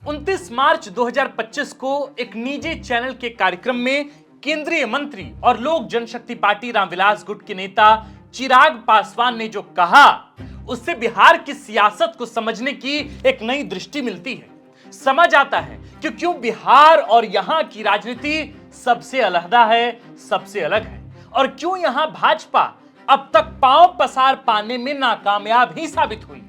29 मार्च 2025 को एक निजी चैनल के कार्यक्रम में केंद्रीय मंत्री और लोक जनशक्ति पार्टी रामविलास गुट के नेता चिराग पासवान ने जो कहा, उससे बिहार की सियासत को समझने की एक नई दृष्टि मिलती है। समझ आता है कि क्यों बिहार और यहां की राजनीति सबसे अलहदा है, सबसे अलग है, और क्यों यहां भाजपा अब तक पांव पसार पाने में नाकामयाब ही साबित हुई।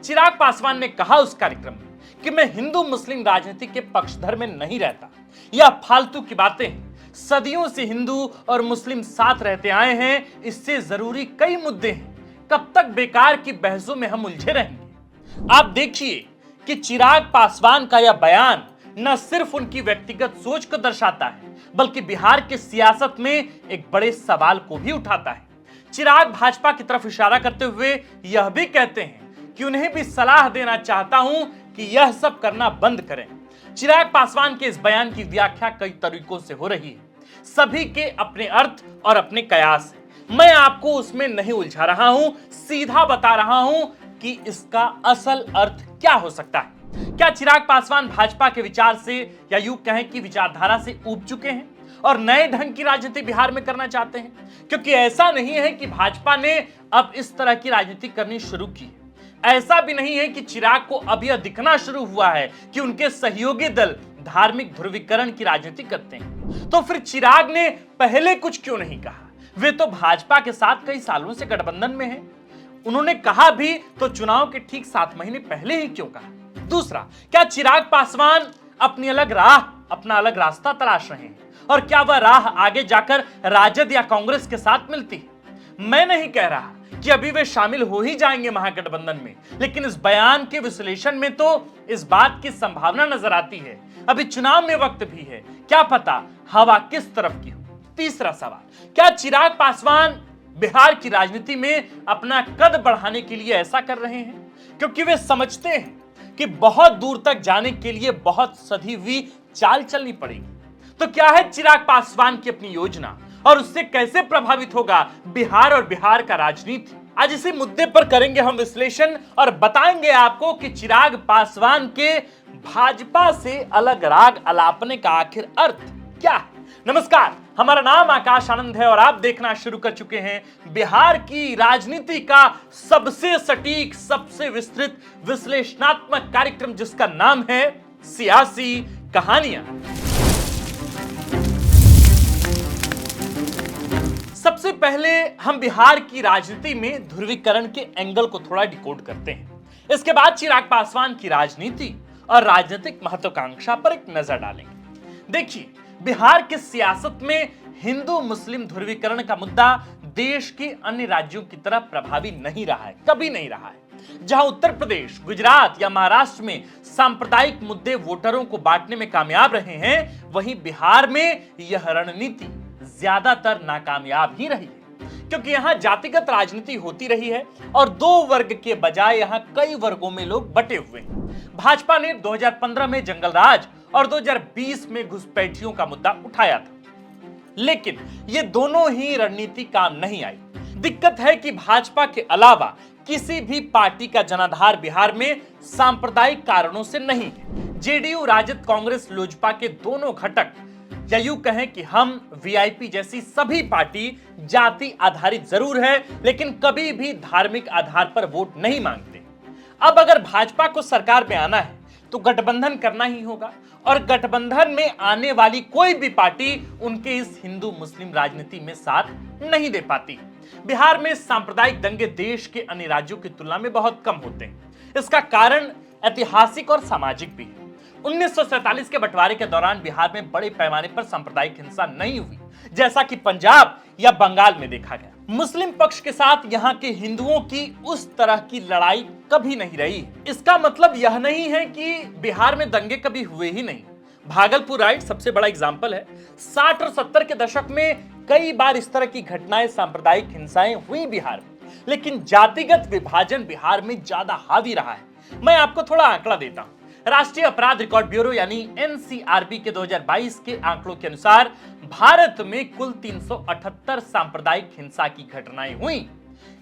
चिराग पासवान ने कहा उस कार्यक्रम में कि मैं हिंदू मुस्लिम राजनीति के पक्षधर में नहीं रहता, यह फालतू की बातें हैं। सदियों से हिंदू और मुस्लिम साथ रहते आए हैं, इससे जरूरी कई मुद्दे हैं। कब तक बेकार की बहसों में हम उलझे रहेंगे। आप देखिए कि चिराग पासवान का यह बयान न सिर्फ उनकी व्यक्तिगत सोच को दर्शाता है, बल्कि बिहार की सियासत में एक बड़े सवाल को भी उठाता है। चिराग भाजपा की तरफ इशारा करते हुए यह भी कहते हैं कि उन्हें भी सलाह देना चाहता हूं कि यह सब करना बंद करें। चिराग पासवान के इस बयान की व्याख्या कई तरीकों से हो रही है, सभी के अपने अर्थ और अपने कयास हैं। मैं आपको उसमें नहीं उलझा रहा हूं, सीधा बता रहा हूं कि इसका असल अर्थ क्या हो सकता है। क्या चिराग पासवान भाजपा के विचार से या यूं कहें कि विचारधारा से ऊब चुके हैं और नए ढंग की राजनीति बिहार में करना चाहते हैं? क्योंकि ऐसा नहीं है कि भाजपा ने अब इस तरह की राजनीति करनी शुरू की है। ऐसा भी नहीं है कि चिराग को अब यह दिखना शुरू हुआ है कि उनके सहयोगी दल धार्मिक ध्रुवीकरण की राजनीति करते हैं। तो फिर चिराग ने पहले कुछ क्यों नहीं कहा? वे तो भाजपा के साथ कई सालों से गठबंधन में हैं। उन्होंने कहा भी तो चुनाव के ठीक 7 महीने पहले ही क्यों कहा? दूसरा, क्या चिराग पासवान अपनी अलग राह, अपना अलग रास्ता तलाश रहे हैं? और क्या वह राह आगे जाकर राजद या कांग्रेस के साथ मिलती है? मैं नहीं कह रहा कि अभी वे शामिल हो ही जाएंगे महागठबंधन में, लेकिन इस बयान के विश्लेषण में तो इस बात की संभावना नजर आती है। अभी चुनाव में वक्त भी है, क्या पता हवा किस तरफ की हो। तीसरा सवाल, क्या चिराग पासवान बिहार की राजनीति में अपना कद बढ़ाने के लिए ऐसा कर रहे हैं क्योंकि वे समझते हैं कि बहुत दूर तक जाने के लिए बहुत सधी हुई चाल चलनी पड़ेगी? तो क्या है चिराग पासवान की अपनी योजना और उससे कैसे प्रभावित होगा बिहार और बिहार का राजनीति? आज इसी मुद्दे पर करेंगे हम विश्लेषण और बताएंगे आपको कि चिराग पासवान के भाजपा से अलग राग अलापने का आखिर अर्थ क्या है। नमस्कार, हमारा नाम आकाश आनंद है और आप देखना शुरू कर चुके हैं बिहार की राजनीति का सबसे सटीक, सबसे विस्तृत विश्लेषणात्मक कार्यक्रम, जिसका नाम है सियासी कहानियां। सबसे पहले हम बिहार की राजनीति में ध्रुवीकरण के एंगल को थोड़ा डिकोड करते हैं। इसके बाद चिराग पासवान की राजनीति और राजनीतिक महत्वाकांक्षा पर एक नजर डालेंगे। देखिए, बिहार की सियासत में हिंदू मुस्लिम ध्रुवीकरण का मुद्दा देश के अन्य राज्यों की तरह प्रभावी नहीं रहा है, कभी नहीं रहा है। जहां उत्तर प्रदेश, गुजरात या महाराष्ट्र में सांप्रदायिक मुद्दे वोटरों को बांटने में कामयाब रहे हैं, वहीं बिहार में यह रणनीति ज्यादातर नाकामयाब ही रही है, क्योंकि यहां जातिगत राजनीति होती रही है और 2 वर्ग के बजाय यहां कई वर्गों में लोग बटे हुए हैं। भाजपा ने 2015 में जंगल राज और 2020 में घुसपैठियों का मुद्दा उठाया था, लेकिन ये दोनों ही रणनीति काम नहीं आई। दिक्कत है कि भाजपा के अलावा किसी भी पार्टी का जनाधार बिहार में सांप्रदायिक कारणों से नहीं है। जेडीयू, राजद, कांग्रेस, लोजपा के दोनों घटक, या यूं कहें कि हम वीआईपी जैसी सभी पार्टी जाति आधारित जरूर है, लेकिन कभी भी धार्मिक आधार पर वोट नहीं मांगते। अब अगर भाजपा को सरकार में आना है तो गठबंधन करना ही होगा, और गठबंधन में आने वाली कोई भी पार्टी उनके इस हिंदू मुस्लिम राजनीति में साथ नहीं दे पाती। बिहार में सांप्रदायिक दंगे देश के अन्य राज्यों की तुलना में बहुत कम होते हैं। इसका कारण ऐतिहासिक और सामाजिक भी है। 1947 के बंटवारे के दौरान बिहार में बड़े पैमाने पर सांप्रदायिक हिंसा नहीं हुई, जैसा कि पंजाब या बंगाल में देखा गया। मुस्लिम पक्ष के साथ यहाँ के हिंदुओं की उस तरह की लड़ाई कभी नहीं रही। इसका मतलब यह नहीं है कि बिहार में दंगे कभी हुए ही नहीं। भागलपुर राइट सबसे बड़ा एग्जाम्पल है। 60 और 70 के दशक में कई बार इस तरह की घटनाएं, सांप्रदायिक हिंसाएं हुई बिहार में, लेकिन जातिगत विभाजन बिहार में ज्यादा हावी रहा है। मैं आपको थोड़ा आंकड़ा देता हूं। राष्ट्रीय अपराध रिकॉर्ड ब्यूरो यानी एनसीआरबी के 2022 के आंकड़ों के अनुसार भारत में कुल 378 सांप्रदायिक हिंसा की घटनाएं हुई।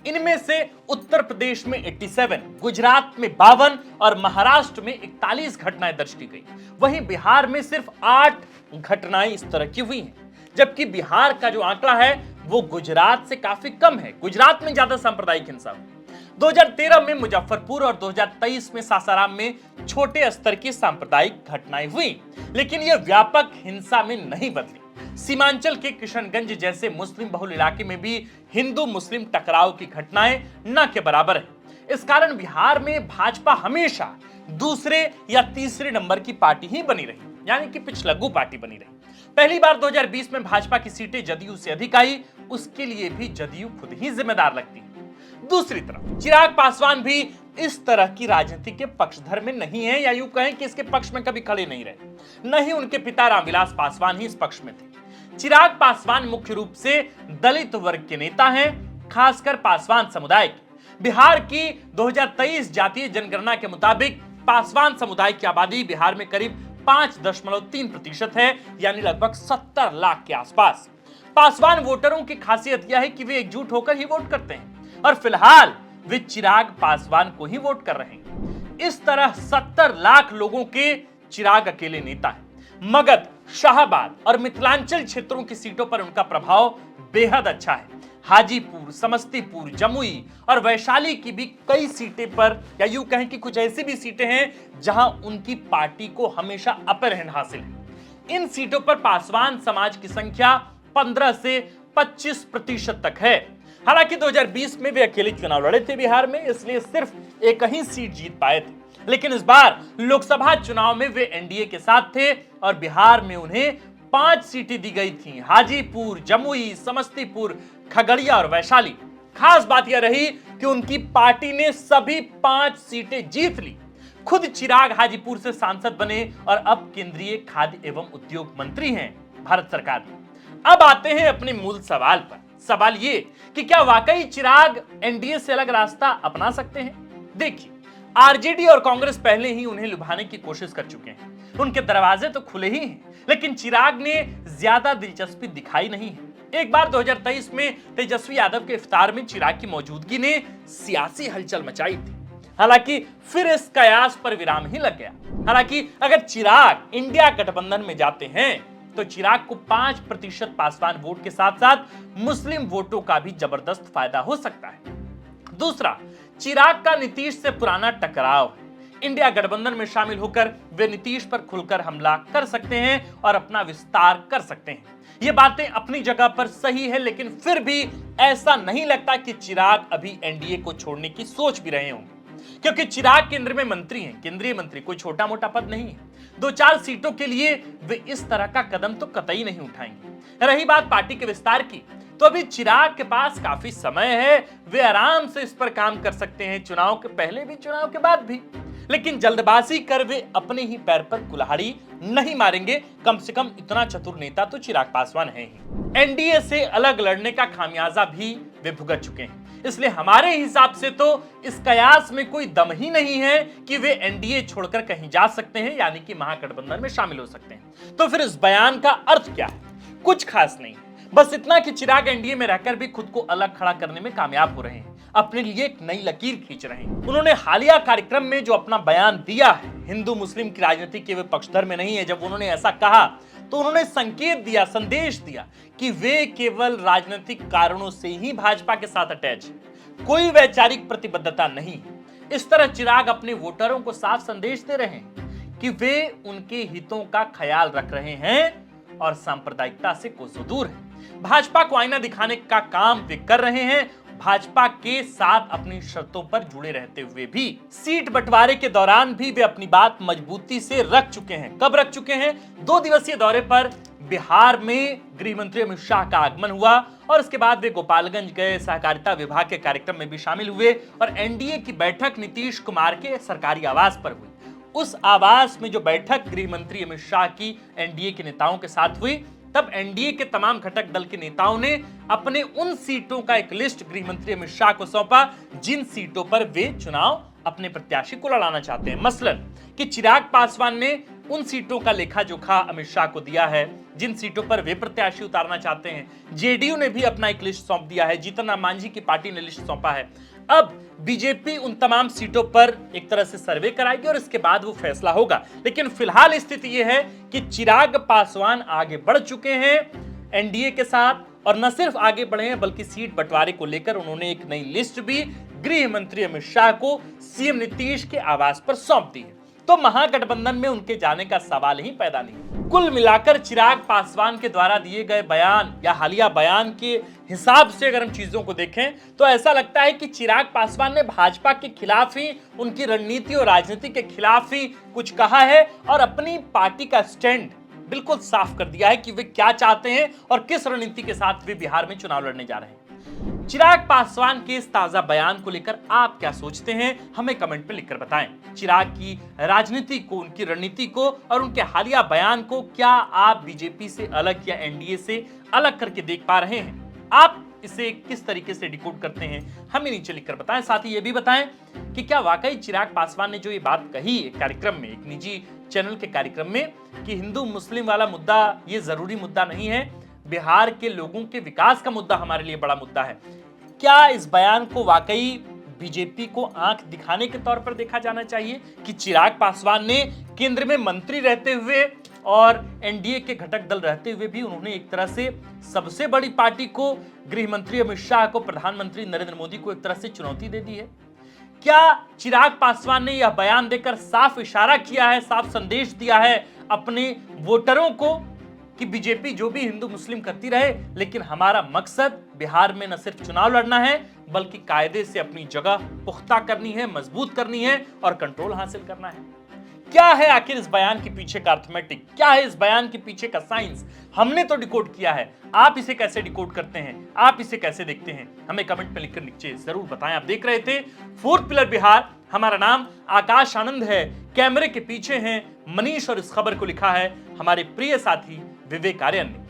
इनमें से उत्तर प्रदेश में 87, गुजरात में 52 और महाराष्ट्र में 41 घटनाएं दर्ज की गई। वहीं बिहार में सिर्फ 8 घटनाएं इस तरह की हुई हैं, जबकि बिहार का जो आंकड़ा है वो गुजरात से काफी कम है। गुजरात में ज्यादा सांप्रदायिक हिंसा हुई। 2013 में मुजफ्फरपुर और 2023 में सासाराम में छोटे स्तर की सांप्रदायिक घटनाएं हुई, लेकिन यह व्यापक हिंसा में नहीं बदली। सीमांचल के किशनगंज जैसे मुस्लिम बहुल इलाके में भी हिंदू मुस्लिम टकराव की घटनाएं न के बराबर है। इस कारण बिहार में भाजपा हमेशा दूसरे या तीसरे नंबर की पार्टी ही बनी रही, यानी कि पिछलग्गू पार्टी बनी रही। पहली बार 2020 में भाजपा की सीटें जदयू से अधिक आई, उसके लिए भी जदयू खुद ही जिम्मेदार लगती है। दूसरी तरफ चिराग पासवान भी इस तरह की राजनीति के पक्षधर में नहीं है, या यूं कहें कि इसके पक्ष में कभी खड़े नहीं रहे। न ही उनके पिता रामविलास पासवान ही इस पक्ष में थे। चिराग पासवान मुख्य रूप से दलित वर्ग के नेता हैं, खासकर पासवान समुदाय के। बिहार की 2023 जातीय जनगणना के मुताबिक पासवान समुदाय की आबादी बिहार में करीब 5.3% है, यानी लगभग 70 लाख के आसपास। पासवान वोटरों की खासियत यह है कि वे एकजुट होकर ही वोट करते हैं, और फिलहाल वे चिराग पासवान को ही वोट कर रहे हैं। इस तरह 70 लाख लोगों के चिराग अकेले नेता हैं। मगध, शाहबाद और मिथिलांचल क्षेत्रों की सीटों पर उनका प्रभाव बेहद अच्छा है। हाजीपुर, समस्तीपुर, जमुई और वैशाली की भी कई सीटें पर, या यूं कहें कि कुछ ऐसी भी सीटें हैं जहां उनकी पार्टी को हमेशा अपर हैंड हासिल है। इन सीटों पर पासवान समाज की संख्या 15 से 25% तक है। हालांकि 2020 में वे अकेले चुनाव लड़े थे बिहार में, इसलिए सिर्फ एक ही सीट जीत पाए थे। लेकिन इस बार लोकसभा चुनाव में वे एनडीए के साथ थे और बिहार में उन्हें 5 सीटें दी गई थीं। हाजीपुर, जमुई, समस्तीपुर, खगड़िया और वैशाली। खास बात यह रही कि उनकी पार्टी ने सभी 5 सीटें जीत ली। खुद चिराग हाजीपुर से सांसद बने और अब केंद्रीय खाद्य एवं उद्योग मंत्री हैं भारत सरकार में। अब आते हैं अपने मूल सवाल पर। सवाल ये कि क्या वाकई चिराग एनडीए से अलग रास्ता अपना सकते हैं? देखिए, आरजेडी और कांग्रेस पहले ही उन्हें लुभाने की कोशिश कर चुके हैं। उनके दरवाजे तो खुले ही हैं, लेकिन चिराग ने ज्यादा दिलचस्पी दिखाई नहीं है। एक बार 2023 में तेजस्वी यादव के इफ्तार में चिराग की मौजूदगी ने सियासी हलचल मचाई थी। हालांकि फिर इस कयास पर विराम ही लग गया। हालांकि अगर चिराग इंडिया गठबंधन में जाते हैं तो चिराग को 5% पासवान वोट के साथ साथ मुस्लिम वोटों का भी जबरदस्त फायदा हो सकता है। दूसरा, चिराग का नीतीश से पुराना टकराव है। इंडिया गठबंधन में शामिल होकर वे नीतीश पर खुलकर हमला कर सकते हैं और अपना विस्तार कर सकते हैं। ये बातें अपनी जगह पर सही है, लेकिन फिर भी ऐसा नहीं लगता कि चिराग अभी एनडीए को छोड़ने की सोच भी रहे होंगे, क्योंकि चिराग केंद्र में मंत्री हैं। केंद्रीय मंत्री कोई छोटा मोटा पद नहीं है। 2-4 सीटों के लिए वे इस तरह का कदम तो कतई नहीं उठाएंगे। रही बात पार्टी के विस्तार की, तो अभी चिराग के पास काफी समय है। वे आराम से इस पर काम कर सकते हैं, चुनाव के पहले भी, चुनाव के बाद भी। लेकिन जल्दबाजी कर वे अपने ही पैर पर कुल्हाड़ी नहीं मारेंगे। कम से कम इतना चतुर नेता तो चिराग पासवान है ही। एनडीए से अलग लड़ने का खामियाजा भी वे भुगत चुके हैं, इसलिए हमारे हिसाब से तो इस कयास में कोई दम ही नहीं है कि वे एनडीए छोड़कर कहीं जा सकते हैं, यानी कि महागठबंधन में शामिल हो सकते हैं। तो फिर इस बयान का अर्थ क्या है? कुछ खास नहीं, बस इतना कि चिराग एनडीए में रहकर भी खुद को अलग खड़ा करने में कामयाब हो रहे हैं, अपने लिए एक नई लकीर खींच रहे हैं। उन्होंने हालिया कार्यक्रम में जो अपना बयान दिया है, हिंदू मुस्लिम की राजनीति के वे पक्षधर में नहीं है, जब उन्होंने ऐसा कहा तो उन्होंने संकेत दिया, संदेश दिया कि वे केवल राजनीतिक कारणों से ही भाजपा के साथ अटैच है, कोई वैचारिक प्रतिबद्धता नहीं है। इस तरह चिराग अपने वोटरों को साफ संदेश दे रहे हैं कि वे उनके हितों का ख्याल रख रहे हैं और सांप्रदायिकता से कोसों दूर है। भाजपा को आईना दिखाने का काम वे कर रहे हैं, भाजपा के साथ अपनी शर्तों पर जुड़े रहते हुए भी। सीट बंटवारे के दौरान भी वे अपनी बात मजबूती से रख चुके हैं। कब रख चुके हैं? 2 दिवसीय दौरे पर बिहार में गृह मंत्री अमित शाह का आगमन हुआ और उसके बाद वे गोपालगंज गए, सहकारिता विभाग के कार्यक्रम में भी शामिल हुए और एनडीए की बैठक नीतीश कुमार के सरकारी आवास पर हुई। उस आवास में जो बैठक गृह मंत्री अमित शाह की एनडीए के नेताओं के साथ हुई, तब एनडीए के तमाम घटक दल के नेताओं ने अपने उन सीटों का एक लिस्ट गृह मंत्री अमित शाह को सौंपा जिन सीटों पर वे चुनाव अपने प्रत्याशी को लड़ाना चाहते हैं। मसलन कि चिराग पासवान ने उन सीटों का लेखा जोखा अमित शाह को दिया है जिन सीटों पर वे प्रत्याशी उतारना चाहते हैं। जेडीयू ने भी अपना एक लिस्ट सौंप दिया है, जीतन राम मांझी की पार्टी ने लिस्ट सौंपा है। अब बीजेपी उन तमाम सीटों पर एक तरह से सर्वे कराएगी और इसके बाद वो फैसला होगा। लेकिन फिलहाल स्थिति यह है कि चिराग पासवान आगे बढ़ चुके हैं एनडीए के साथ, और न सिर्फ आगे बढ़े हैं बल्कि सीट बंटवारे को लेकर उन्होंने एक नई लिस्ट भी गृह मंत्री अमित शाह को सीएम नीतीश के आवास पर सौंप दी है। तो महागठबंधन में उनके जाने का सवाल ही पैदा नहीं। कुल मिलाकर चिराग पासवान के द्वारा दिए गए बयान या हालिया बयान के हिसाब से अगर हम चीजों को देखें तो ऐसा लगता है कि चिराग पासवान ने भाजपा के खिलाफ ही, उनकी रणनीति और राजनीति के खिलाफ ही कुछ कहा है और अपनी पार्टी का स्टैंड बिल्कुल साफ कर दिया है कि वे क्या चाहते हैं और किस रणनीति के साथ वे बिहार में चुनाव लड़ने जा रहे हैं। चिराग पासवान के इस ताजा बयान को लेकर आप क्या सोचते हैं, हमें कमेंट में लिखकर बताएं। चिराग की राजनीति को, उनकी रणनीति को और उनके हालिया बयान को क्या आप बीजेपी से अलग या एनडीए से अलग करके देख पा रहे हैं? आप इसे किस तरीके से डिकोड करते हैं, हमें नीचे लिखकर बताएं। साथ ही ये भी बताएं कि क्या वाकई चिराग पासवान ने जो ये बात कही एक कार्यक्रम में, एक निजी चैनल के कार्यक्रम में, कि हिंदू मुस्लिम वाला मुद्दा ये जरूरी मुद्दा नहीं है, बिहार के लोगों के विकास का मुद्दा हमारे लिए बड़ा मुद्दा है, क्या इस बयान को वाकई बीजेपी को आंख दिखाने के तौर पर देखा जाना चाहिए कि चिराग पासवान ने केंद्र में मंत्री रहते हुए और एनडीए के घटक दल रहते हुए भी उन्होंने एक तरह से सबसे बड़ी पार्टी को, गृह मंत्री अमित शाह को, प्रधानमंत्री नरेंद्र मोदी को एक तरह से चुनौती दे दी है? क्या चिराग पासवान ने यह बयान देकर साफ इशारा किया है, साफ संदेश दिया है अपने वोटरों को कि बीजेपी जो भी हिंदू मुस्लिम करती रहे, लेकिन हमारा मकसद बिहार में न सिर्फ चुनाव लड़ना है बल्कि कायदे से अपनी जगह पुख्ता करनी है, मजबूत करनी है और कंट्रोल हासिल करना है? क्या है आखिर इस बयान के पीछे का अर्थमेटिक, क्या है इस बयान के पीछे का साइंस? हमने तो डिकोड किया है, आप इसे कैसे डिकोड करते हैं, आप इसे कैसे देखते हैं, हमें कमेंट में लिखकर नीचे जरूर बताएं। आप देख रहे थे फोर्थ पिलर बिहार, हमारा नाम आकाश आनंद है, कैमरे के पीछे हैं मनीष और इस खबर को लिखा है हमारे प्रिय साथी विवेक आर्यन ने।